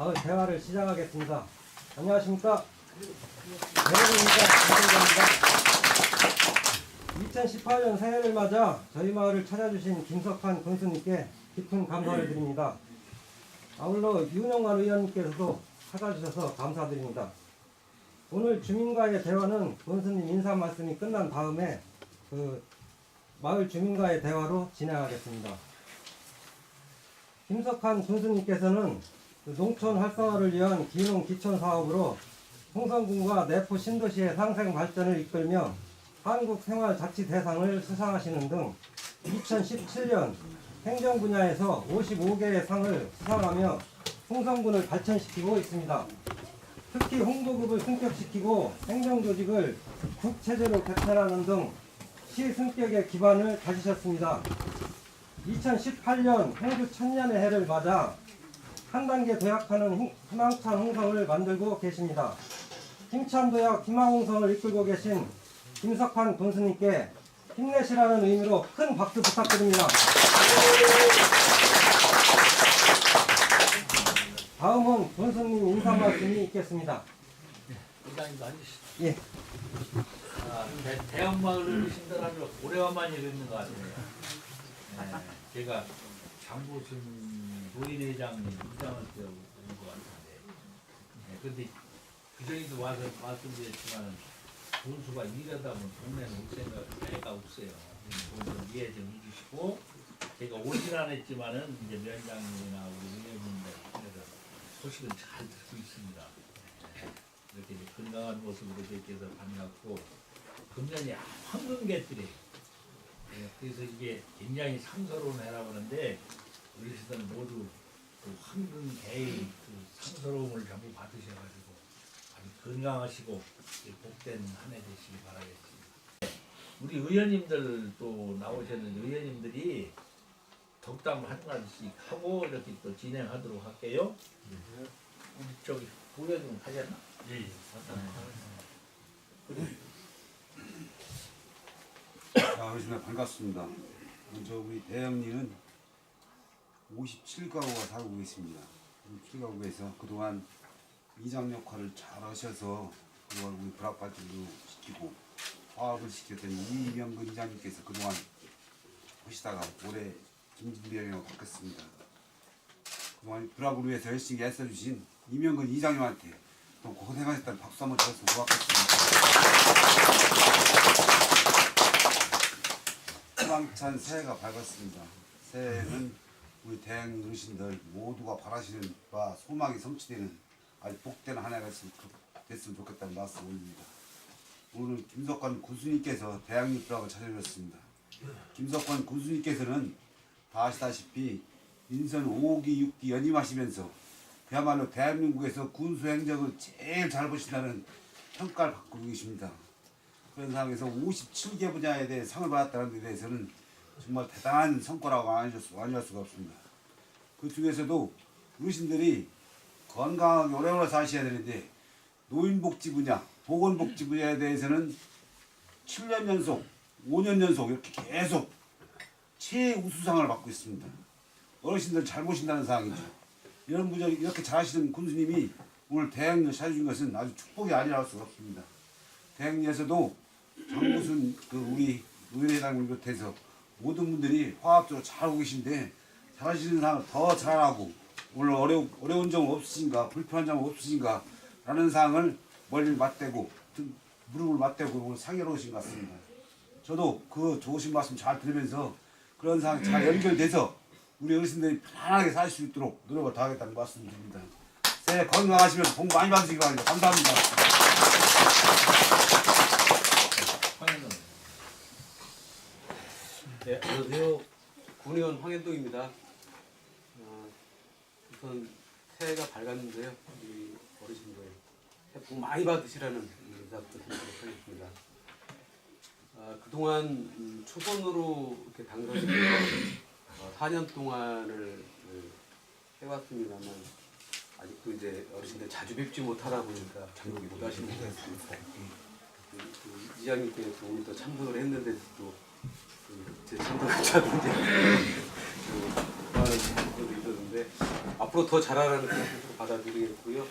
마을 대화를 시작하겠습니다. 안녕하십니까? 대회입니다. 2018년 새해를 맞아 저희 마을을 찾아주신 김석환 군수님께 깊은 감사를 드립니다. 아울러 유은영관 의원님께서도 찾아주셔서 감사드립니다. 오늘 주민과의 대화는 군수님 인사 말씀이 끝난 다음에 마을 주민과의 대화로 진행하겠습니다. 김석환 군수님께서는 농촌 활성화를 위한 기농 기촌 사업으로 홍성군과 내포 신도시의 상생 발전을 이끌며 한국생활자치대상을 수상하시는 등 2017년 행정 분야에서 55개의 상을 수상하며 홍성군을 발전시키고 있습니다. 특히 홍보급을 승격시키고 행정조직을 국체제로 개편하는 등 시승격의 기반을 다지셨습니다. 2018년 행주 천년의 해를 맞아 한 단계 도약하는 희망찬 홍성을 만들고 계십니다. 힘찬 도약 희망홍성을 이끌고 계신 김석환 군수님께 힘내시라는 의미로 큰 박수 부탁드립니다. 다음은 군수님 인사 말씀이 있겠습니다. 의장님도 앉으시죠. 예. 대형마을을 신들하며 오래만에 뵙는 것 같네요. 제가 장보순 노인회장님 입장을 때온 것 같은데, 그런데 그전에도 와서 말씀드렸지만 군수가 일하다 보면 동네는 올 생각 없어요. 좀 이해 좀 해주시고, 제가 오진 않았지만은 이제 위원장님이나 우리 의원님들 소식은 잘 듣고 있습니다. 이렇게 이제 건강한 모습으로 뵙게서 반갑고, 금년이 황금개들이 그래서 이게 굉장히 상서로운 해라고 하는데 어르신들은 모두 그 황금개의 그 상서로움을 전부 받으셔가지고 아주 건강하시고 복된 한 해 되시기 바라겠습니다. 우리 의원님들 또 나오셨는데 의원님들이 덕담 한 가지씩 하고 이렇게 또 진행하도록 할게요. 우리 저기 의원님 하셨나? 예. 어르신들 반갑습니다. 먼저 우리 대형님은 57가구가 살고 계십니다. 57가구에서 그동안 이장 역할을 잘 하셔서 그동안 우리 불합발전도 시키고 화합을 시켰던 이명근 이장님께서 그동안 하시다가 올해 김진비형으로 바뀌었습니다. 그동안 불합을 위해서 열심히 애써주신 이명근 이장님한테 또 고생하셨다는 박수 한번 쳐서 고맙겠습니다. 희망찬 새해가 밝았습니다. 새해는 우리 대형 어르신들 모두가 바라시는 바 소망이 성취되는 아주 복된 한 해가 됐으면 좋겠다는 말씀 올립니다. 오늘 김석환 군수님께서 대학립 불합을 찾아주셨습니다. 김석환 군수님께서는 다 아시다시피 인선 5기, 6기 연임하시면서 그야말로 대한민국에서 군수 행정을 제일 잘 보신다는 평가를 받고 계십니다. 그런 상황에서 57개 분야에 대해 상을 받았다는 데 대해서는 정말 대단한 성과라고 완유할 수가 없습니다. 그 중에서도 어르신들이 건강하게 오래오래 사셔야 되는데 노인복지 분야, 보건복지 분야에 대해서는 7년 연속, 5년 연속 이렇게 계속 최우수상을 받고 있습니다. 어르신들 잘 보신다는 상황이죠. 이런 분야 이렇게 잘하시는 군수님이 오늘 대학를 찾아준 것은 아주 축복이 아니라 할 수가 없습니다. 대학에서도 장무순 우리 의회장을 비롯해서 모든 분들이 화합적으로 잘하고 계신데 잘하시는 상을 더 잘하고 오늘 어려운 점 없으신가 불편한 점 없으신가 라는 상을 머리를 맞대고 무릎을 맞대고 오늘 상의로 오신 것 같습니다. 저도 그 좋으신 말씀 잘 들으면서 그런 상황이 잘 연결돼서 우리 어르신들이 편안하게 살 수 있도록 노력을 다하겠다는 말씀드립니다. 새해 건강하시면 복 많이 받으시기 바랍니다. 감사합니다. 네, 안녕하세요. 군의원 황현동입니다. 우선 새해가 밝았는데요. 우리 어르신들 새해 복 많이 받으시라는 인사부터 드리도록 하겠습니다. 그동안 초선으로 이렇게 당선되어 4년 동안을 해왔습니다만 아직도 이제 어르신들 자주 뵙지 못하다 보니까 기억이 못 하시는 것 같습니다. 이장님께서 오늘 또 참석을 했는데도 제 참석자도 이제 많은 분들이 있었는데 앞으로 더 잘하라는 뜻으로 받아들이겠고요.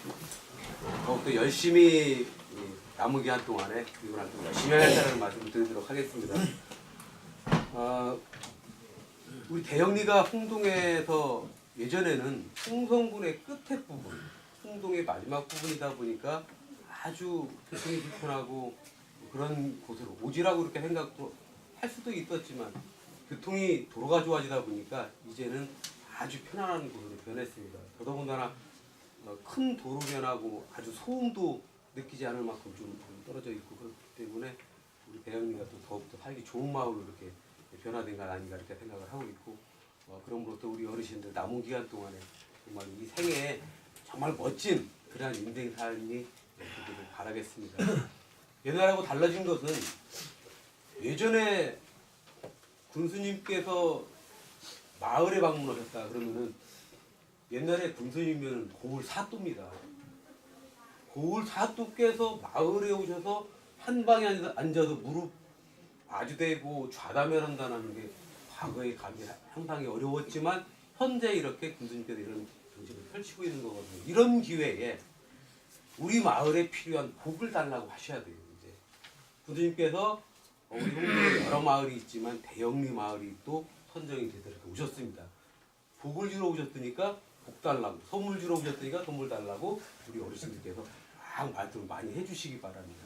더욱더 열심히 남은 기간 동안에 그리고 또 열심히 하겠다는 말씀을 드리도록 하겠습니다. 우리 대영리가 홍동에서 예전에는 홍성군의 끝에 부분, 홍동의 마지막 부분이다 보니까 아주 교통이 불편하고 그런 곳으로 오지라고 이렇게 생각도 할 수도 있었지만 교통이 도로가 좋아지다 보니까 이제는 아주 편안한 곳으로 변했습니다. 더더군다나 큰 도로 변하고 아주 소음도 느끼지 않을 만큼 좀 떨어져 있고 그렇기 때문에 우리 대영리가 또 더욱더 살기 좋은 마을로 이렇게 변화된 건 아닌가 이렇게 생각을 하고 있고 그럼으로써 우리 어르신들 남은 기간 동안에 정말 이 생애에 정말 멋진 그러한 인생 삶이 되기를 바라겠습니다. 옛날하고 달라진 것은 예전에 군수님께서 마을에 방문하셨다 그러면은 옛날에 군수님은 고을 사또입니다. 고을 사또께서 마을에 오셔서 한 방에 앉아서 무릎 마주대고 좌담회한다는 게 과거에 감히 상당히 어려웠지만 현재 이렇게 군수님께서 이런 정신을 펼치고 있는 거거든요. 이런 기회에 우리 마을에 필요한 복을 달라고 하셔야 돼요. 이제 군수님께서 우리 홍동에 여러 마을이 있지만 대영리 마을이 또 선정이 돼서 이렇게 오셨습니다. 복을 주러 오셨으니까 복 달라고, 선물 주러 오셨으니까 선물 달라고 우리 어르신들께서 막 말씀 많이 해주시기 바랍니다.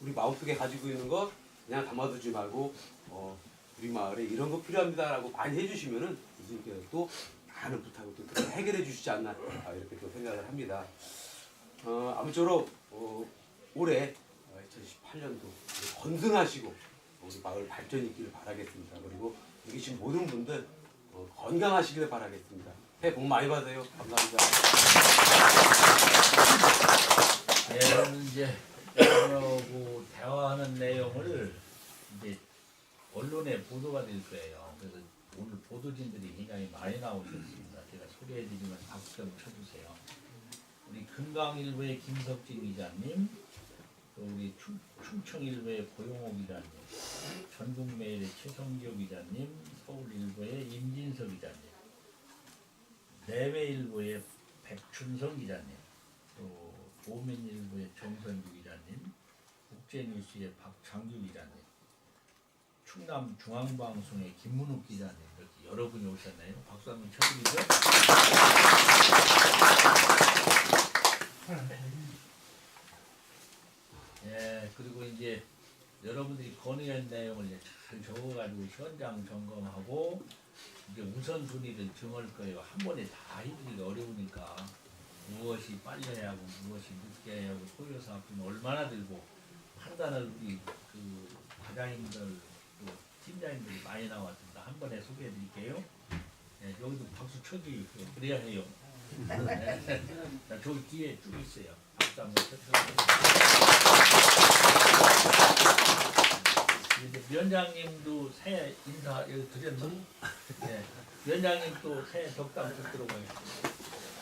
우리 마음속에 가지고 있는 거 그냥 담아두지 말고 우리 마을에 이런 거 필요합니다라고 많이 해주시면은 교수님께서 또 많은 부탁을 또 해결해 주시지 않나 이렇게 또 생각을 합니다. 아무쪼록 올해 2018년도 건승하시고 우리 마을 발전이 있기를 바라겠습니다. 그리고 여기 계신 모든 분들 건강하시길 바라겠습니다. 새해 복 많이 받으세요. 감사합니다. 네, 이제 여러분하고 대화하는 내용을 이제 언론에 보도가 될 거예요. 그래서 오늘 보도진들이 굉장히 많이 나오셨습니다. 제가 소개해드리면 박수 좀 쳐주세요. 우리 금강일보의 김석진 기자님, 또 우리 충청일보의 고용호 기자님, 전국메일의 최성기호 기자님, 서울일보의 임진석 기자님, 내외일보의 백춘성 기자님, 또 오민일보의 정선규 기자님, 국제뉴스의 박창규 기자님, 충남중앙방송의 김문욱 기자님 이렇게 여러분이 오셨네요. 박수 한번 쳐드리죠. 예, 그리고 이제 여러분들이 건의한 내용을 이제 잘 적어가지고 현장 점검하고 이제 우선순위를 정할 거예요. 한 번에 다 해주기가 어려우니까 무엇이 빨리 해야 하고 무엇이 늦게 해야 하고 소요사업비는 얼마나 들고 판단을 우리 그 과장님들 또 팀장님들이 많이 나왔습니다. 한 번에 소개해 드릴게요. 네, 여기도 박수 쳐주세요. 그래야 해요. 네. 자, 저기 뒤에 쭉 있어요. 박수 한번 쳐주세요. 이제 위원장님도 새해 인사 여기 드렸나? 네. 위원장님 또 새해 덕담 듣도록 하겠습니다.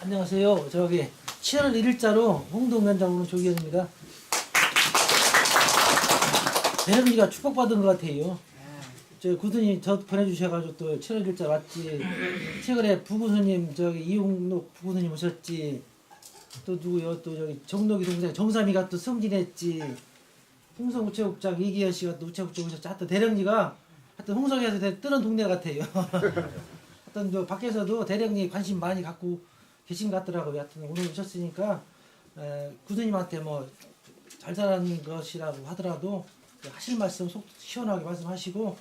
안녕하세요. 저기 7월 1일자로 홍동위원장으로 조기현입니다. 대령리가 축복받은 것 같아요. 저 구두님 저 보내주셔가지고 또 7월 1일자 왔지. 최근에 부구수님 저기 이용록 부구수님 오셨지. 또 누구요? 또 저기 정록이 동생 정삼이가 또 승진했지. 홍성 우체국장 이기현 씨가 또 우체국장 오셨지. 하여튼 대령리가 하여튼 홍성에서 뜨는 동네 같아요. 하여튼 저 밖에서도 대령리 관심 많이 갖고 계신 것 같더라고요. 하여튼 오늘 오셨으니까 구두님한테 뭐 잘 살아는 것이라고 하더라도 하실 말씀 속 시원하게 말씀하시고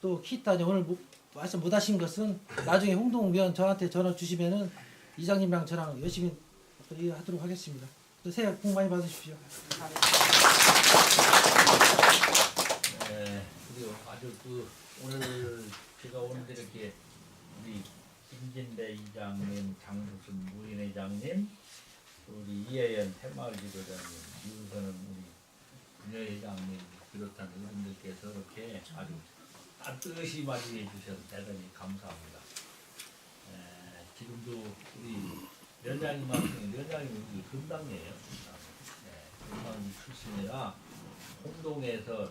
또 키타니 오늘 말씀 못 하신 것은 나중에 홍동위원 저한테 전화 주시면은 이장님이랑 저랑 열심히 하도록 하겠습니다. 또 새해 복 많이 받으십시오. 네, 그리고 아주 오늘 제가 오늘 이렇게 우리 김진배 이장님, 장국순 무인회장님, 우리 이혜연 새마을 지도자님, 이우선은 우리 분여회장님 비롯한 어른들께서 이렇게 아주 따뜻이 맞이해 주셔서 대단히 감사합니다. 지금도 우리 위원장님한테 위원장님이 우리 금당이에요. 금당 출신이라 홍동에서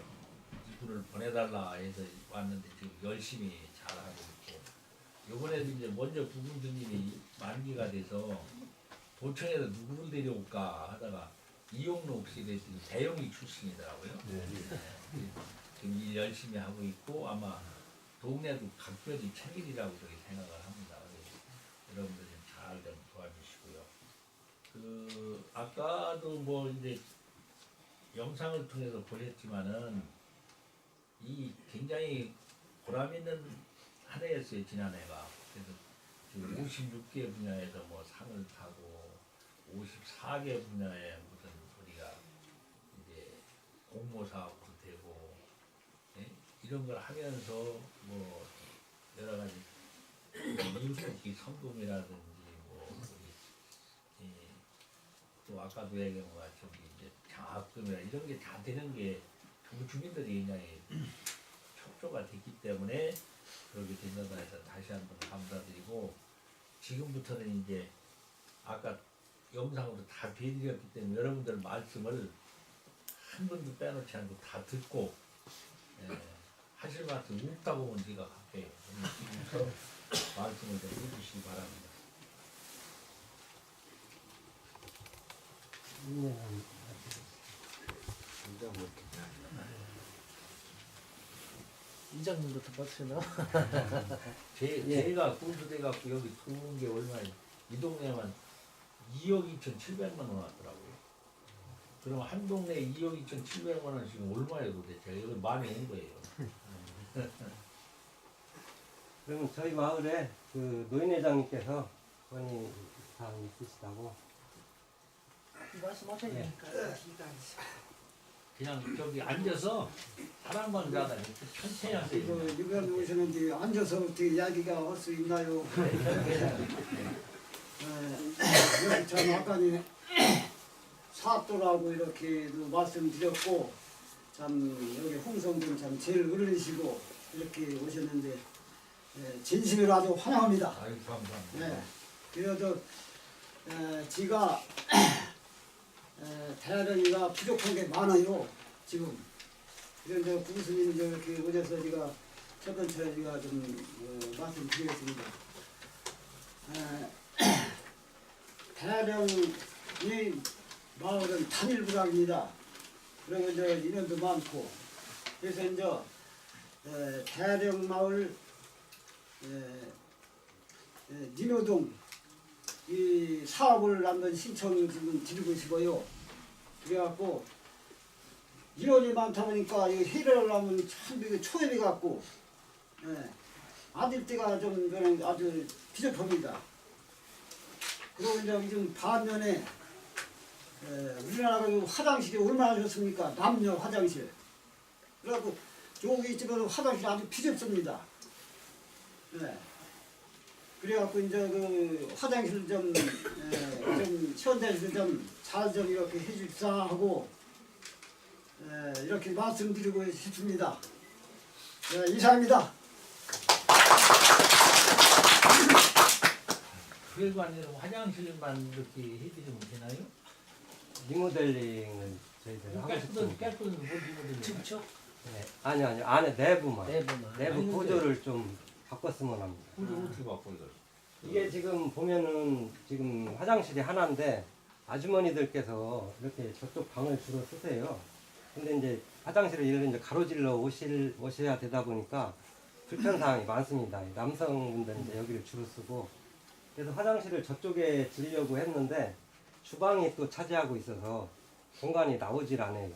이분을 보내달라 해서 왔는데 지금 열심히 잘하고 있고 요번에도 이제 먼저 부군수님이 만기가 돼서 도청에서 누구를 데려올까 하다가 이용록 씨를 대영이 출신이더라고요. 지금 일 열심히 하고 있고 아마 동네도 각별히 챙기리라고 저희 생각을 합니다. 그래서 여러분들 좀 도와주시고요. 그 아까도 뭐 이제 영상을 통해서 보셨지만은 이 굉장히 보람 있는 한 해였어요, 지난해가. 그래서 지금 56개 분야에서 뭐 상을 타고 54개 분야에 무슨 우리가 이제 공모사업도 되고 예? 이런 걸 하면서 뭐 여러 가지 이웃돕기 성금이라든지 뭐 우리 또 아까도 얘기한 것 같이 이제 장학금이나 이런 게 다 되는 게 전부 주민들이 굉장히 협조가 됐기 때문에 그렇게 된다고 해서 다시 한번 감사드리고 지금부터는 이제 아까 영상으로 다 비해드렸기 때문에 여러분들 말씀을 한 번도 빼놓지 않고 다 듣고 하실 말씀 웃다 보면 네가 갈게요. 지금부터 말씀을 좀 해주시기 바랍니다. 이장님부터 받으시나? 제가 군수돼 갖고 여기 들어온 게 얼마나 이 동네만 2억 2,700만 원 왔더라고요. 그럼 한 동네에 2억 2,700만 원 지금 얼마예요 도대체? 여기 많이 온 거예요. 그러면 저희 마을에 그 노인회장님께서 건의 사항이 있으시다고. 말씀하셔야 되니까. 그냥 저기 앉아서 사람만 가다 이렇게 천천히 하세요. 이번 오시는데 앉아서 어떻게 이야기가 할 수 있나요? 여기 참 아까는 사또라고 이렇게도 말씀드렸고 참 여기 홍성군 참 제일 어른이시고 이렇게 오셨는데 진심으로 아주 환영합니다. 아유 감사합니다. 네. 그래도 지가 대학이가 부족한 게 많아요 지금. 그래서 구스님 이렇게 오셔서 제가 첫 번째 제가 좀 말씀드리겠습니다. 대령이 마을은 단일부락입니다. 그리고 이제 인원도 많고 그래서 이제 대령 마을 니노동 이 사업을 한번 신청을 지금 드리고 싶어요. 그래갖고 인원이 많다 보니까 이 회의를 하면 참 이게 초협이 갖고 아들때가 좀 그냥 아주 비좁합니다. 그리고 이제 요즘 반면에 우리나라가 화장실이 얼마나 좋습니까? 남녀 화장실. 그래갖고 여기 집에서 화장실이 아주 비좁습니다. 그래갖고 이제 그 화장실 좀 시원대에서 좀 잘 좀 이렇게 해줍사 하고 이렇게 말씀드리고 싶습니다. 이상입니다. 그래도 아니라 화장실만 이렇게 해드리면 되나요? 리모델링을 저희들 하고 싶습니다. 깨끗은 못 입어드리나요? 그렇죠. 네. 아니요, 안에 내부만. 내부만. 내부 구조를 좀 바꿨으면 합니다. 그걸 어떻게 바꿔 이걸? 이게 지금 보면은 지금 화장실이 하나인데 아주머니들께서 이렇게 저쪽 방을 주로 쓰세요. 근데 이제 화장실을 이제 가로질러 오셔야 되다 보니까 불편사항이 많습니다. 남성분들은 이제 여기를 주로 쓰고 그래서 화장실을 저쪽에 지으려고 했는데 주방이 또 차지하고 있어서 공간이 나오질 않아요.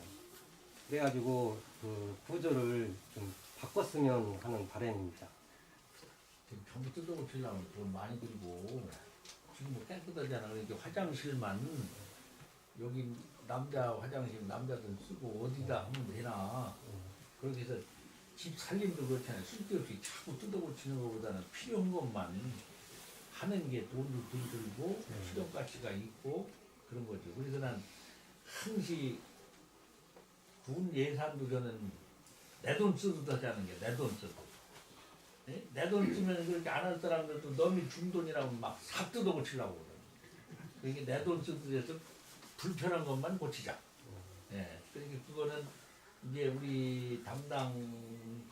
그래가지고 그 구조를 좀 바꿨으면 하는 바람입니다. 지금 전부 뜯어고치려면 돈 많이 들고 지금 뭐 깨끗하잖아. 그러니까 화장실만 여기 남자 화장실 남자들 쓰고 어디다 하면 되나. 그렇게 해서 집 살림도 그렇잖아요. 쓸데없이 자꾸 뜯어고치는 것보다는 필요한 것만 하는 게 돈도 덜 들고 실용 가치가 있고 그런 거죠. 그래서 난 항시 군 예산도 저는 내 돈 쓰듯 하자는 게 내 돈 쓰듯. 내 돈 쓰면 그렇게 안 할 사람들도 너무 중돈이라고 막 싹 뜯어고치려고 그러는 그러니까 내 돈 쓰듯 해서 불편한 것만 고치자. 그러니까 그거는 이제 우리 담당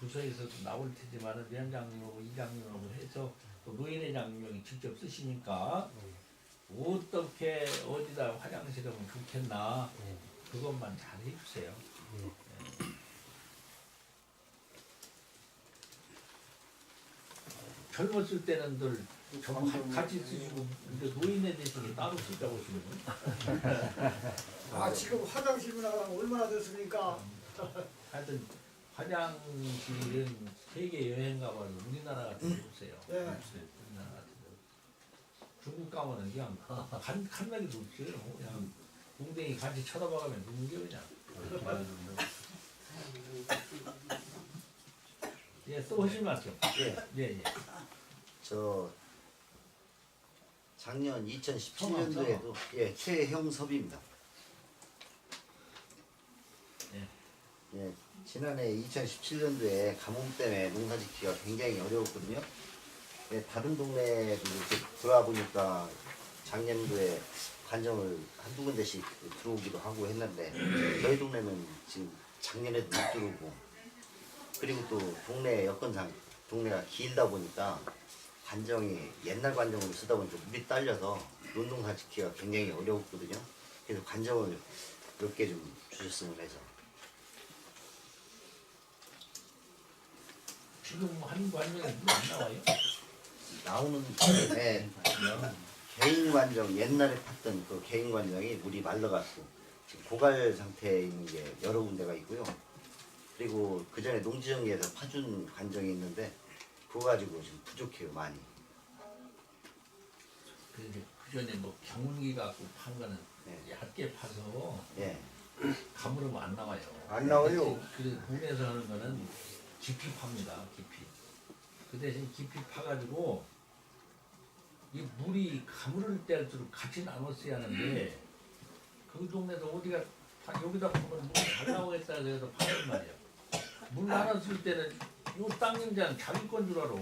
부서에서도 나올 테지만은 위원장님하고 이장님하고 해서 또 또 노인회장님이 직접 쓰시니까 어떻게 어디다 화장실을 하면 좋겠나 그것만 잘 해주세요. 젊었을 때는 늘 같이 쓰시고 이제 노인회 대신에 따로 쓰자고 하시는 아 지금 화장실 나가면 얼마나 됐습니까? 하여튼 화장실은 세계 여행 가봐도 우리나라 같은 데 없어요. 네. 우리나라 같은 데. 중국 가면은 그냥 칸나기도 없어요. 그냥 궁뎅이 같이 쳐다봐가면 눈게 그냥. 예, 또 하실 말씀. 예, 예, 예. 저 작년 2017년도에도 예, 최형섭입니다. 예, 지난해 2017년도에 가뭄 때문에 농사짓기가 굉장히 어려웠거든요. 예, 다른 동네에도 이렇게 돌아보니까 작년도에 관정을 한두 군데씩 들어오기도 하고 했는데 저희 동네는 지금 작년에도 못 들어오고 그리고 또 동네 여건상 동네가 길다 보니까 관정이 옛날 관정으로 쓰다 보니까 물이 딸려서 논농사 짓기가 굉장히 어려웠거든요. 그래서 관정을 몇 개 좀 주셨으면 해서. 지금 한 관정에 물안 나와요? 나오는 네, 개인 관정 옛날에 팠던 그 개인 관정이 물이 말라갖고 지금 고갈 상태에 있는 게 여러 군데가 있고요. 그리고 그 전에 농지정리에서 파준 관정이 있는데 그거 가지고 지금 부족해요 많이. 그 전에 뭐 경운기 갖고 판 거는 네. 얕게 파서 예, 가물으면 안 나와요. 안 나와요. 그 국내에서 하는 거는 깊이 팝니다. 깊이. 그 대신 깊이 파가지고 이 물이 가물을 때일수록 같이 나눴어야 하는데 그 동네도 어디가 여기다 보면 물이 잘 나오겠다 해서 파는 말이야. 물 나눴을 때는 요 땅림자는 자기 건 줄 알아.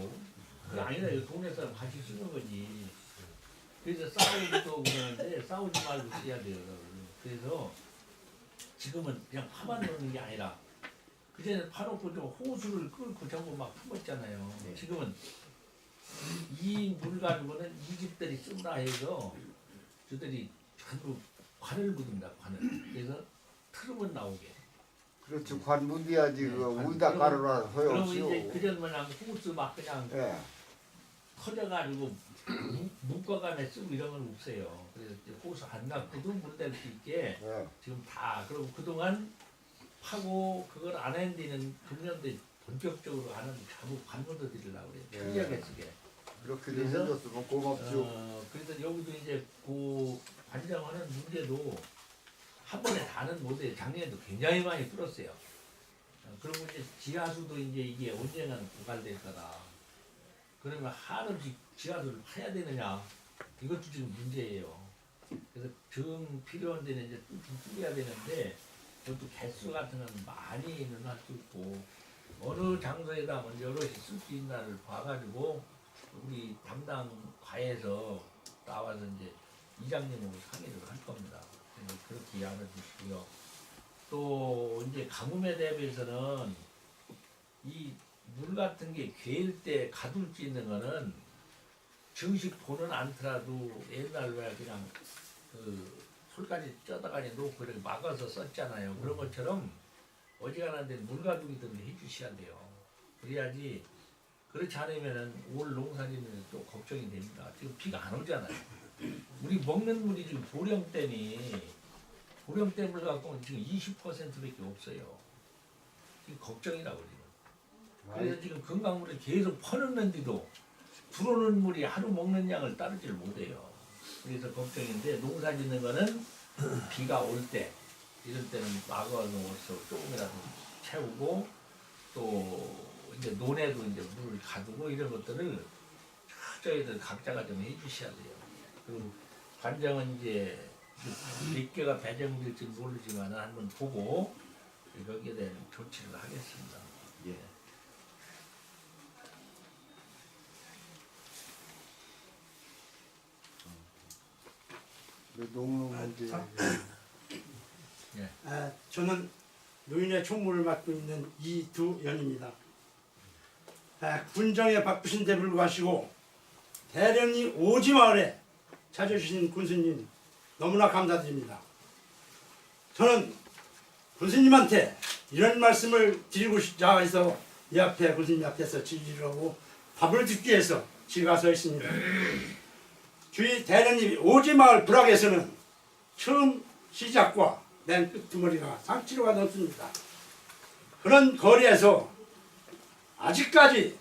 그게 아니라 이 동네 사람 같이 쓰는 거지. 그래서 싸우기도 그러는데 싸우지 말고 써야 돼요. 그래서 지금은 그냥 파만 넣는 게 아니라 그전에 파놓고 좀 호수를 끓고 전부 막 품었잖아요. 네. 지금은 이 물 가지고는 이 집들이 쓴다 해서 저들이 전부 관을 묻습니다. 관을. 그래서 트름은 나오게. 그렇죠. 관문이야지 그 관. 물다 깔아놔 그러면 소용없이요. 이제 그전 그냥 호수 막 그냥 예. 터져가지고 묶어가며 쓰고 이런 건 없어요. 그래서 이제 호수 안 갖고도 물 댈 수 있게 예. 지금 다 그리고 그동안 파고 그걸 안 한 데는 금년도에 본격적으로 하는 자부 관문도 드리려고 그래요. 네. 편리하게 쓰게. 그렇게 좀 그래서, 해줬으면 고맙죠. 그래서 여기도 이제 그 관장하는 문제도 한 번에 다는 못해요. 작년에도 굉장히 많이 뚫었어요. 그리고 이제 지하수도 이제 이게 언젠가는 고갈될 거다. 그러면 한없이 지하수를 파야 되느냐 이것도 지금 문제예요. 그래서 정 필요한 데는 이제 뚫어야 되는데 그것도 개수 같은 건 많이는 할 수 있고 어느 장소에다 먼저 여럿이 쓸 수 있나를 봐가지고 우리 담당 과에서 나와서 이제 이장님하고 상의를 할 겁니다. 그래서 그렇게 알아주시고요. 또 이제 가뭄에 대비해서는 이 물 같은 게 괴일 때 가둘 수 있는 거는 정식 보는 않더라도 옛날 왜 그냥 그 솔까지 쪄다가 놓고 이렇게 막아서 썼잖아요. 그런 것처럼 어지간한 데는 물 가두기도 해주셔야 돼요. 그래야지 그렇지 않으면은 올 농사짓는 또 걱정이 됩니다. 지금 비가 안 오잖아요. 우리 먹는 물이 지금 보령댐을 갖고는 지금 20%밖에 없어요. 지금 걱정이라고 지금. 그래서 지금 건강물을 계속 퍼넣는데도 들어오는 물이 하루 먹는 양을 따르질 못해요. 그래서 걱정인데 농사 짓는 거는 비가 올 때 이럴 때는 막아놓아서 조금이라도 채우고 또 이제 논에도 이제 물을 가두고 이런 것들을 저희들 각자가 좀 해주셔야 돼요. 그리고 관장은 이제 몇 개가 배정될지 모르지만 한번 보고 거기에 대한 조치를 하겠습니다. 예. 농농 문제. 저는 노인의 총무를 맡고 있는 이두연입니다. 군정에 바쁘신데 불구하시고 대련리 오지마을에 찾아주신 군수님 너무나 감사드립니다. 저는 군수님한테 이런 말씀을 드리고 싶자 해서 이 앞에 군수님 앞에서 지지하고 밥을 듣기 위해서 지금 와서 있습니다. 주위 대련리 오지마을 불악에서는 처음 시작과 맨 끝머리가 3km가 넘습니다. 그런 거리에서 아직까지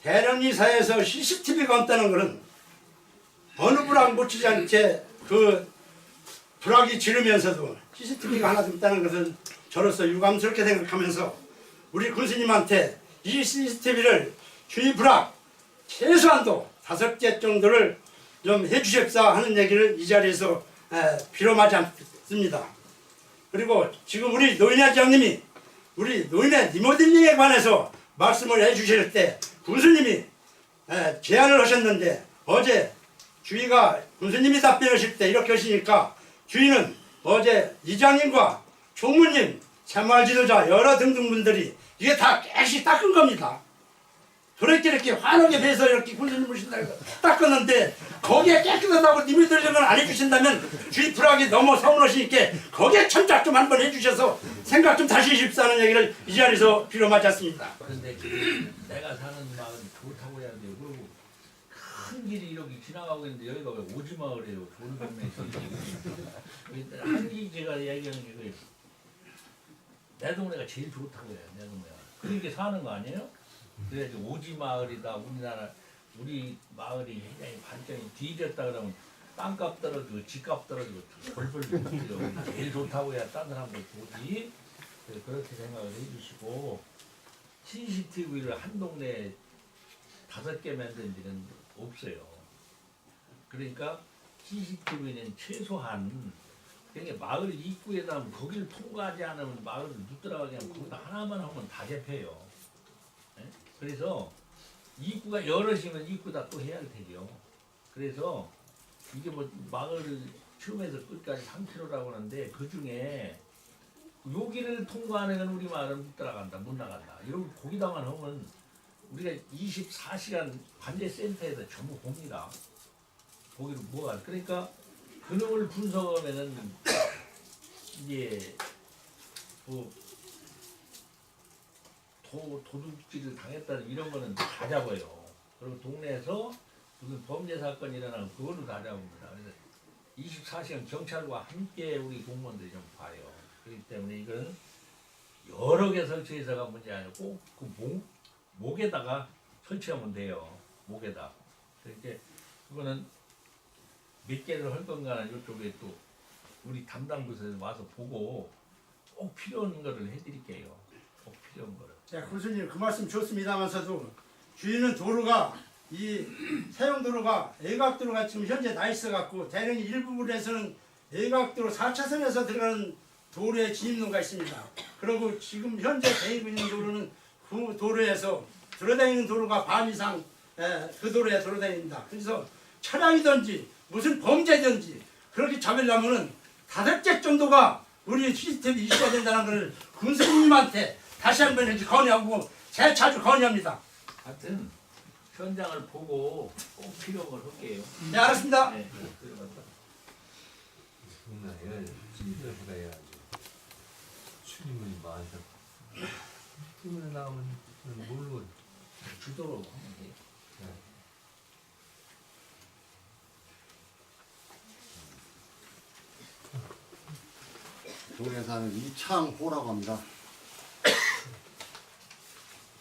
대련리 사이에서 CCTV가 없다는 것은 어느 불악 묻히지 않게 그 불악이 지르면서도 CCTV가 하나 없다는 것은 저로서 유감스럽게 생각하면서 우리 군수님한테 이 CCTV를 주위 불악 최소한도 5개 정도를 좀 해주십사 하는 얘기를 이 자리에서 비로하지 않습니다. 그리고 지금 우리 노인회 장님이 우리 노인회 리모델링에 관해서 말씀을 해주실 때 군수님이 제안을 하셨는데 어제 주위가 군수님이 답변하실 때 이렇게 하시니까 주위는 어제 이장님과 총무님, 새마을지도자 여러 등등 분들이 이게 다 깨끗이 닦은 겁니다. 그렇게 이렇게 환하게 배서 이렇게 군수님 모신다고 닦았는데 거기에 깨끗하다고 님이 들으면 안 해주신다면 주위 불악이 너무 서운하시니까 거기에 천작 좀 한번 해주셔서 생각 좀 다시 해주십사는 얘기를 이 자리에서 비로하지 않습니다. 그런데 내가 사는 마을이 좋다고 해야 돼요. 그리고 큰 길이 이렇게 지나가고 있는데 여기가 왜 오지마을이에요? 좋은 동네에서. 한기 제가 얘기하는 게 내 동네가 제일 좋다고 해요. 내 동네가. 그렇게 사는 거 아니에요? 그래야지 오지마을이다. 우리 마을이 굉장히 발전이 뒤졌다 그러면 땅값 떨어지고 집값 떨어지고 벌벌 떨어지고 제일 좋다고 해야 딴 사람들 보지. 그렇게 생각을 해주시고 CCTV를 한 동네에 5개 만든 데는 없어요. 그러니까 CCTV는 최소한 그러니까 마을 입구에다 거기를 통과하지 않으면 마을을 못 들어가게 하면 거기다 하나만 하면 다 잡혀요. 네? 그래서 입구가 여럿이면 입구다 또 해야 할 테죠. 그래서 이게 뭐 마을을 처음에서 끝까지 3km라고 하는데 그 중에 여기를 통과하는 건 우리 마을은 못 들어간다, 못 나간다. 이런 거기다만 하면 우리가 24시간 관제센터에서 전부 봅니다. 거기를 뭐가 그러니까 그놈을 분석하면은 이제 뭐 도둑질을 당했다는 이런 거는 다 잡아요. 그리고 동네에서 무슨 범죄 사건이 일어나면 그거를 다 잡습니다. 그래서 24시간 경찰과 함께 우리 공무원들이 좀 봐요. 그렇기 때문에 이건 여러 개 설치해서가 문제 아니고 그 목에다가 설치하면 돼요. 목에다. 그렇게 그거는 몇 개를 할 건가는 이쪽에 또 우리 담당 부서에서 와서 보고 꼭 필요한 거를 해드릴게요. 꼭 필요한 거를. 자, 군수님 그 말씀 좋습니다만서도 주위는 도로가 이 사용도로가 애각도로가 지금 현재 나 있어갖고 대련리 일부분에서는 애각도로 4차선에서 들어가는 도로에 진입로가 있습니다. 그리고 지금 현재 되고 있는 도로는 그 도로에서 돌아다니는 도로가 반 이상 그 도로에 돌아다닙니다. 그래서 차량이든지 무슨 범죄든지 그렇게 잡으려면은 5개 정도가 우리 시스템이 있어야 된다는 걸 군수님한테 다시 한번 이렇게 건의하고 제 자주 건의합니다. 하여튼 현장을 보고 꼭 필요한 걸 할게요. 네, 알았습니다. 네, 들어갔다. 찜질을 해야지. 출입문이 많아서. 출입문에 나가면 뭘로 주도로 하면 돼요. 동네 사는 이창호라고 합니다.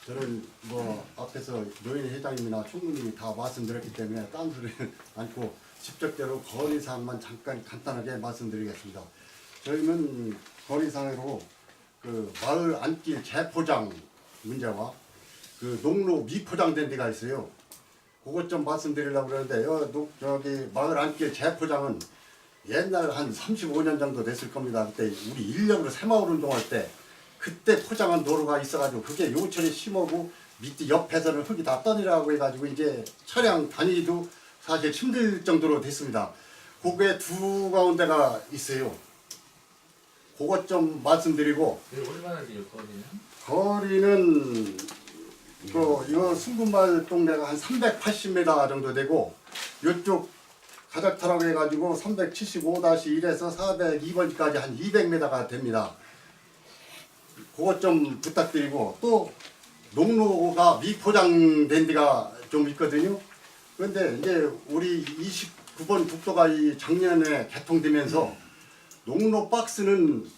저는 뭐 앞에서 노인 회장님이나 총무님이 다 말씀드렸기 때문에 딴 소리는 않고 직접대로 건의사항만 잠깐 간단하게 말씀드리겠습니다. 저희는 건의사항으로 그 마을 안길 재포장 문제와 그 농로 미포장된 데가 있어요. 그것 좀 말씀드리려고 그러는데 저기 마을 안길 재포장은 옛날 한 35년 정도 됐을 겁니다. 그때 우리 인력으로 새마을 운동할 때 그때 포장한 도로가 있어가지고 그게 요철이 심하고 밑에 옆에서는 흙이 다 떠내려고 해가지고 이제 차량 다니기도 사실 힘들 정도로 됐습니다. 그게 두 가운데가 있어요. 그것 좀 말씀드리고 얼마나 돼요 거리는? 거리는 이거 순금마을 동네가 한 380m 정도 되고 이쪽 가작터라고 해가지고 375-1에서 402번까지 한 200m가 됩니다. 그것 좀 부탁드리고 또 농로가 미포장된 데가 좀 있거든요. 그런데 이제 우리 29번 국도가 이 작년에 개통되면서 농로 박스는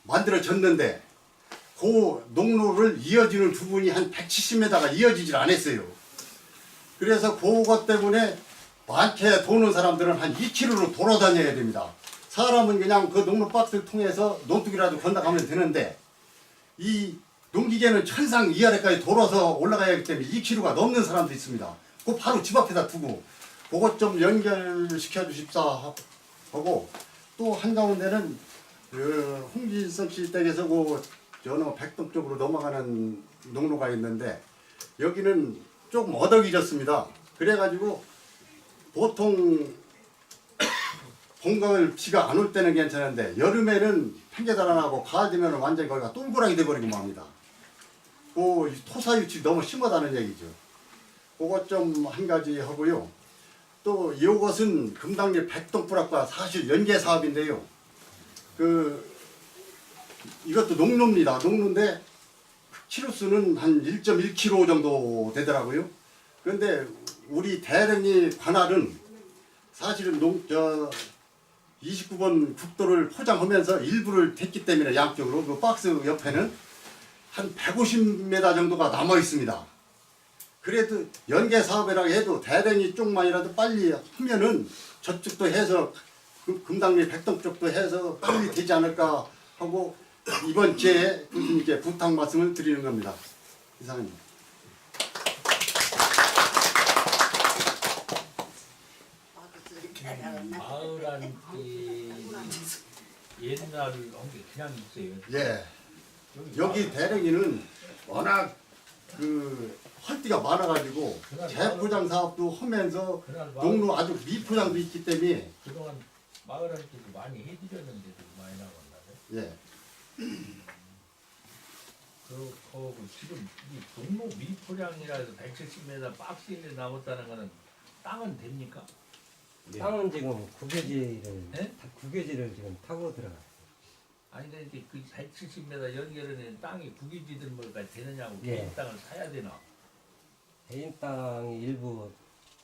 만들어졌는데 그 농로를 이어지는 부분이 한 170m가 이어지질 않았어요. 그래서 그것 때문에 많게 도는 사람들은 한 2km로 돌아다녀야 됩니다. 사람은 그냥 그 농로 박스를 통해서 논둑이라도 건너가면 되는데 이 농기계는 천상 위아래까지 돌아서 올라가야 하기 때문에 2km가 넘는 사람도 있습니다. 그거 바로 집 앞에다 두고 그것 좀 연결시켜 주십사 하고 또 한가운데는 그 홍진성 씨 댁에서 그 저는 백동 쪽으로 넘어가는 농로가 있는데 여기는 조금 어덕이졌습니다. 그래가지고 보통 봄가을 비가 안 올 때는 괜찮은데 여름에는 팽개달아나고 가을 되면 완전히 거기가 똥고랑이 돼버리고 맙니다. 그 토사 유출이 너무 심하다는 얘기죠. 그것 좀 한 가지 하고요. 또 이것은 금당리 백동불악과 사실 연계 사업인데요. 이것도 농로입니다. 농로인데 키로수는 한 1.1kg 정도 되더라고요. 그런데 우리 대릉이 관할은 사실은 29번 국도를 포장하면서 일부를 댔기 때문에 양쪽으로 그 박스 옆에는 한 150m 정도가 남아 있습니다. 그래도 연계 사업이라고 해도 대릉이 쪽만이라도 빨리 하면은 저쪽도 해서 금당리 백동 쪽도 해서 빨리 되지 않을까 하고 이번 기회에 교수님께 부탁 말씀을 드리는 겁니다. 이상입니다. 마을 안길 옛날 한게 그냥 있어요. 예. 여기 대릉이는 워낙 헐띠가 많아가지고 재포장 사업도 하면서 농로 아주 미포장도 있기 때문에 그동안 마을 안길도 많이 해드렸는데도 많이 나왔나요? 예. 그리고 지금 이 농로 미포장이라서 170m 박스인데 나왔다는 거는 땅은 됩니까? 땅은 지금 구개지를 네? 구개지를 지금 타고 들어갔어요. 아니 근데 이제 그 170m 연결은 땅이 국유지들 뭐가 되느냐고 예. 개인 땅을 사야 되나? 개인 땅이 일부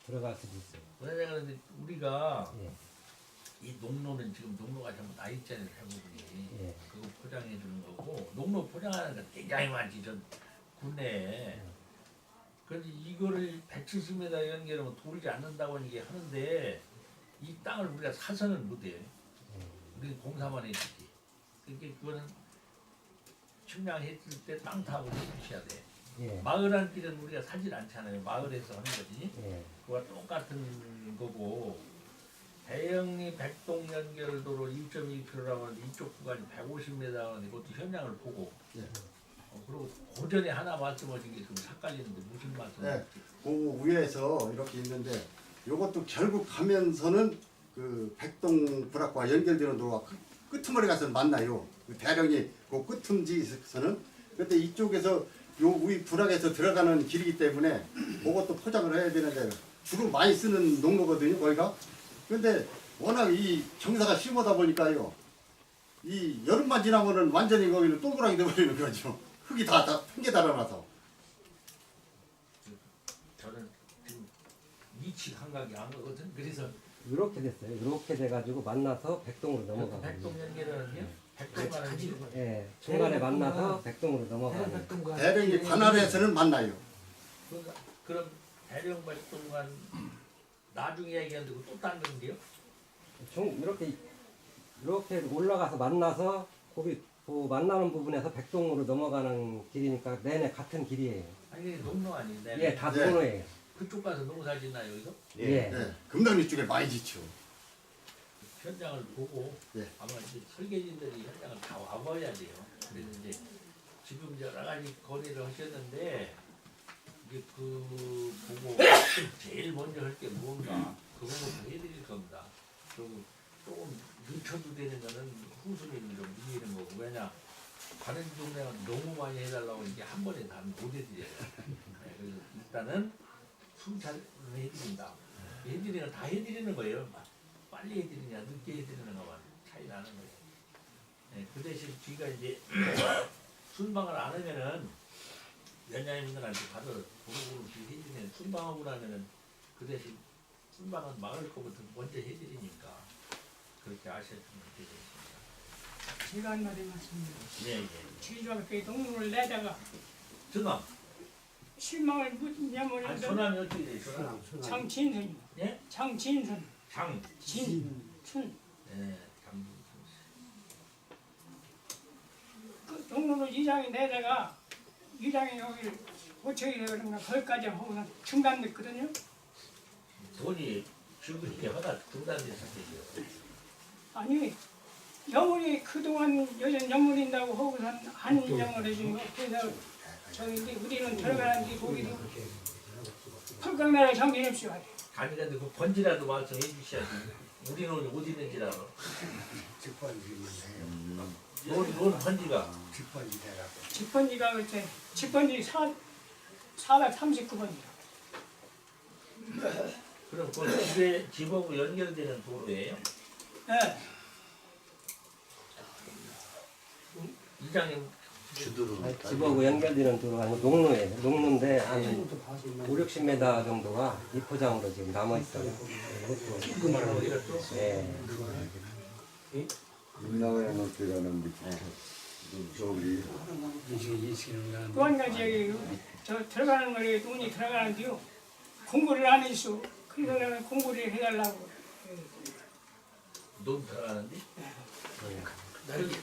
들어갈 수도 있어요. 왜냐면 근데 우리가 예. 이 농로는 지금 농로가 전부 나 있잖아요 대부분이. 예. 그거 포장해 주는 거고 농로 포장하는 거 굉장히 많지 전 국내에. 그런데 이거를 170m 연결하면 돌지 않는다고 이게 하는데 이 땅을 우리가 사서는 못해. 우리 공사만 해주지. 그러니까 그거는 측량했을 때 땅 타고 해주셔야 돼. 예. 마을 안길은 우리가 사질 않잖아요. 마을에서 하는 거지. 예. 그와 똑같은 거고 대영리 백동 연결도로 1.2km라고 하는데 이쪽 구간이 150m 하는데 이것도 현장을 보고 그리고 고전에 하나 말씀하신 게 좀 삭갈리는데 무슨 말씀이세요? 네. 그 위에서 이렇게 있는데 이것도 결국 가면서는 그 백동 불악과 연결되는 도로가 끄트머리 가서 만나요. 그 대령이 그 끄트머리에서는 근데 이쪽에서 요 위 불악에서 들어가는 길이기 때문에 그것도 포장을 해야 되는데 주로 많이 쓰는 농로거든요. 거기가. 근데 워낙 이 경사가 심하다 보니까요. 이 여름만 지나면은 완전히 거기는 동그랗게 돼버리는 거죠. 흙이 다 팽개 달아나서. 저는 지금 위치 감각이 안 오거든. 그래서 이렇게 됐어요. 이렇게 돼가지고 만나서 백동으로 넘어가고. 백동 연결하는 게 백동 가는 길. 예. 중간에 만나서 백동으로 넘어가는. 대령이 관할에서는 만나요. 그럼 대령 백동간 나중에 얘기하는데 또 딴 데요? 이렇게 올라가서 만나서 거기 그 만나는 부분에서 백동으로 넘어가는 길이니까 내내 같은 길이에요. 아니 농로 아닌데. 예, 다 네. 동로예요. 그쪽 가서 농사 짓나요 여기서? 예. 네. 금당리 쪽에 많이 지죠. 현장을 보고 네. 아마 이제 설계진들이 현장을 다 와봐야 돼요. 그래서 이제 지금 여러 가지 건의를 하셨는데 이제 그 보고 제일 먼저 할 게 뭔가 그거부터 해드릴 겁니다. 그리고 조금 늦춰도 되는 거는 후순위를 좀 이기는 거고 왜냐 다른 동네는 너무 많이 해달라고 이게 한 번에 다 못 해드려요. 네, 그래서 일단은 순차를 해드린다. 해드리는 건 다 해드리는 거예요. 빨리 해드리냐 늦게 해드리는가만 차이 나는 거예요. 네, 그 대신 뒤가 이제 순방을 안 하면은 연장님들한테 가서 보고보고 해드리면 순방하고 나면은 그 대신 순방은 막을 거부터 먼저 해드리니까 그렇게 아셨으면 좋겠습니다. 제가 한 말이 맞습니다. 예, 예. 제주학교에 동물을 내다가 전남. 실망을 아니, 묻냐면 전남이 어떻게 돼요? 전남. 장진선입니다. 예? 장진선. 장. 진순. 예, 장진순. 그 동물을 이장이 내다가 이장이 여기를 고쳐야 그런가 거기까지 하고 중단됐거든요. 돈이 죽으니까 하다 중단됐었대요. 아니 영혼이 그동안 여전 영혼인다고 하고선 한 인정을 해주고 그래서 저기 이제 우리는 들어가는데 거기도 펄강나라 정진입시오. 아니 근데 그 번지라도 말씀해 주셔야지. 우리는 어디 있는지라고. 론 번지가. 집번지가 그때 집번지 439번이요. 그럼 그 집하고 연결되는 도로예요? 네. 이장님 집하고 연결되는 도로가 아니고 농로예요. 농로인데 한 5, 60m 정도가 이포장으로 지금 남아 있어요. 예. 우리나라에는 들어가는 저기 또 한 가지 여기 저 들어가는 거에 돈이 들어가는데요. 공부를 안 했어. 그래서 내가 공부를 해달라고. 논 들어가는데?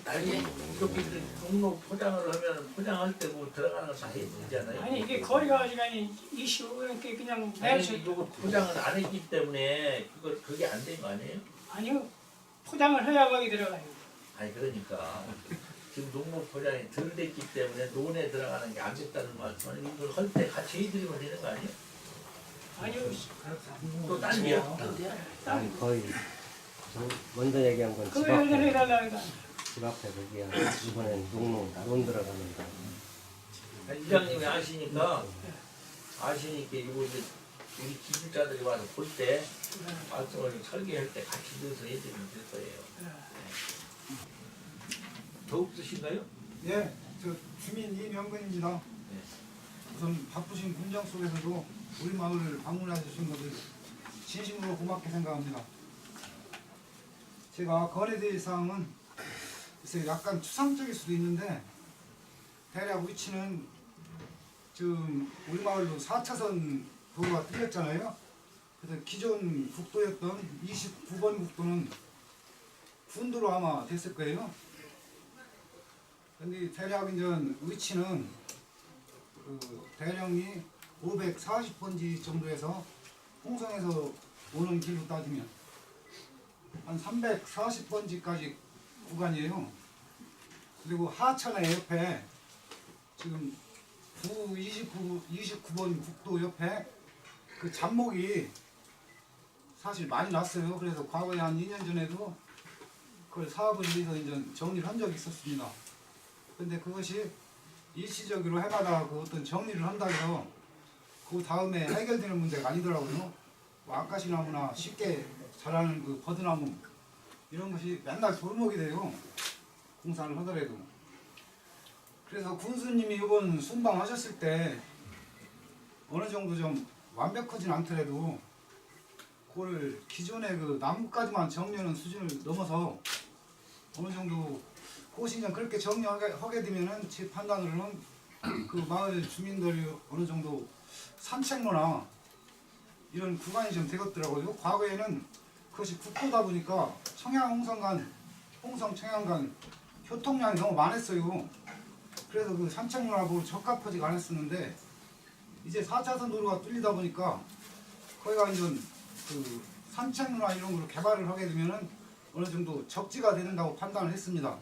날개 이렇게 종로 포장을 하면 포장할 때 뭐 들어가는 거 다 해주잖아요. 아니 이게 거리가 시간이 이슈 이렇게 그냥 내서 아니 이거 포장을 안 했기 때문에 그게 안 된 거 아니에요? 아니요 포장을 해야 거기 들어가요. 아니 그러니까 지금 농목 포장이 덜 됐기 때문에 논에 들어가는 게 안 됐다는 말씀은 이걸 할 때 같이 해드리면 되는 거 아니에요? 아니요 또 딴이야? 아니 거의 먼저 얘기한 건 집 그거 앞에 해달라니까. 집 앞에 거기야. 이번엔 농로 논 들어가는 거. 이장님이 아시니까 이거 이제 우리 기술자들이 와서 볼 때 말씀을 설계할 때 같이 넣어서 해드리면 될 거예요. 더 없으신가요? 예, 저 주민 이명근입니다. 우선 바쁘신 군장 속에서도 우리 마을을 방문해 주신 것을 진심으로 고맙게 생각합니다. 제가 거래될 사항은 글쎄 약간 추상적일 수도 있는데 대략 위치는 지금 우리 마을로 4차선 도로가 뚫렸잖아요. 그래서 기존 국도였던 29번 국도는 군도로 아마 됐을 거예요. 근데 대략 이제 위치는 대령이 540번지 정도에서 홍성에서 오는 길로 따지면 한 340번지까지 구간이에요. 그리고 하천의 옆에 지금 29번 국도 옆에 그 잔목이 사실 많이 났어요. 그래서 과거에 한 2년 전에도 그걸 사업을 위해서 이제 정리를 한 적이 있었습니다. 근데 그것이 일시적으로 해마다 그 어떤 정리를 한다 해서 그 다음에 해결되는 문제가 아니더라고요. 뭐 아카시나무나 쉽게 자라는 그 버드나무 이런 것이 맨날 돌목이 돼요. 공사를 하더라도. 그래서 군수님이 이번 순방하셨을 때 어느 정도 좀 완벽하진 않더라도 그걸 기존의 그 나무까지만 정리하는 수준을 넘어서 어느 정도 그것이 이제 그렇게 정리하게 되면은 제 판단으로는 그 마을 주민들이 어느 정도 산책로나 이런 구간이 좀 되겠더라고요. 과거에는 그것이 국도다 보니까 청양 홍성 간, 홍성 청양 간 교통량이 너무 많았어요. 그래서 그 산책로하고 적합하지가 않았었는데 이제 4차선 도로가 뚫리다 보니까 거기가 이제 그 산책로나 이런 걸로 개발을 하게 되면은 어느 정도 적지가 된다고 판단을 했습니다.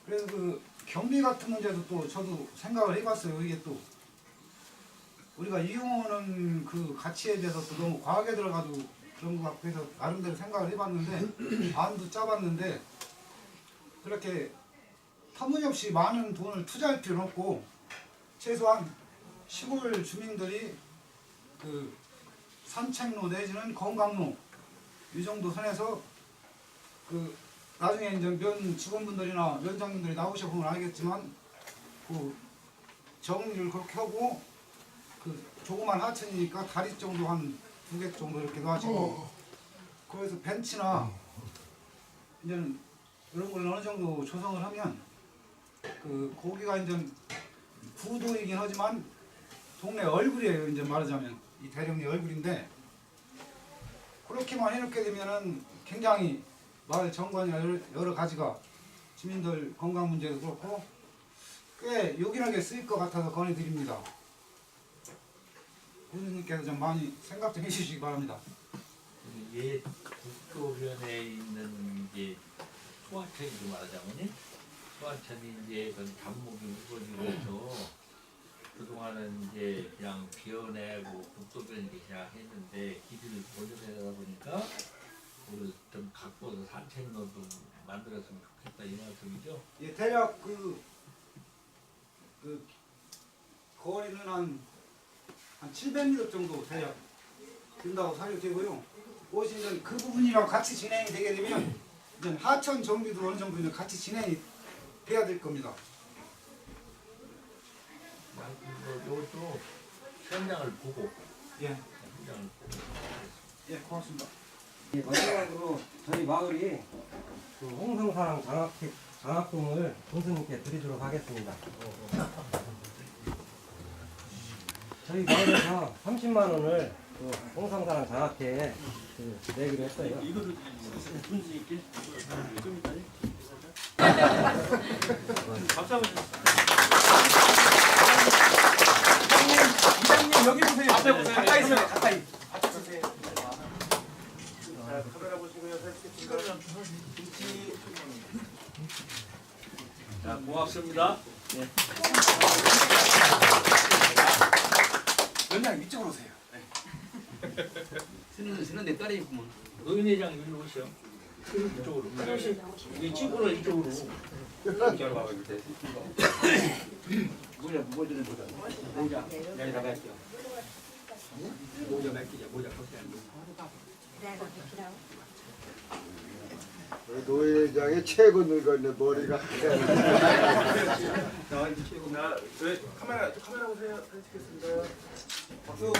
그래서 그 경비 같은 문제도 또 저도 생각을 해봤어요. 이게 또 우리가 이용하는 그 가치에 대해서 또 너무 과하게 들어가도 그런 것 같고 해서 나름대로 생각을 해봤는데 안도 짜봤는데 그렇게 터무니없이 많은 돈을 투자할 필요는 없고 최소한 시골 주민들이 그 산책로 내지는 건강로 이 정도 선에서 그 나중에 이제 면 직원분들이나 면장님들이 나오셔 보면 알겠지만 그 정리를 그렇게 하고 그 조그만 하천이니까 다리 정도 한 2개 정도 이렇게 놔주고 그래서 벤치나 이제 이런 걸 어느 정도 조성을 하면 그 거기가 이제 구도이긴 하지만 동네 얼굴이에요. 이제 말하자면 이 대령리 얼굴인데 그렇게만 해놓게 되면은 굉장히 마을 정관이나 여러 가지가 주민들 건강 문제도 그렇고 꽤 요긴하게 쓰일 것 같아서 건의드립니다. 부모님께서 좀 많이 생각 좀 해주시기 바랍니다. 예, 국토변에 있는 이제 소환천이 말하자면 소환천이 이제 그 단목이 우거지고 해서 그동안은 이제 그냥 비워내고 국토변이 그냥 했는데 길을 보존해다 보니까 그걸 좀 갖고서 산책로도 만들었으면 좋겠다 이 말씀이죠. 예, 대략 그 거리는 한 700m 정도 대략 된다고 사료되고요. 무엇이든 그 부분이랑 같이 진행이 되게 되면 이제 하천 정비도 어느 정도는 같이 진행이 돼야 될 겁니다. 이것도 현장을 보고 예, 현장을 보고 예, 고맙습니다. 예, 마지막으로 저희 마을이 그 홍성사랑 장학금을 군수님께 드리도록 하겠습니다. 저희 마을에서 30만 원을 그 홍성사랑 장학회에 내기로 했어요. 이거를 군수님께 좀 이따 박수 한번 이장님 여기 보세요. 앞에 보세요. 가까이 있어요. 가까이. 앞에 보세요. 자, 카메라 보시고요. 찍어를 좀 자, 고맙습니다. 연장 이쪽으로 오세요. 쓰는 내 딸이 있구만. 노인 회장 일로 오시오. 이쪽으로. 이 친구는 이쪽으로. 모자 여기다 갈게요. 모자 맡기자. 모자 벗겨야 노회장이 최고 늙었네 머리가. 카메라 보세요. 사진 찍겠습니다. 박수.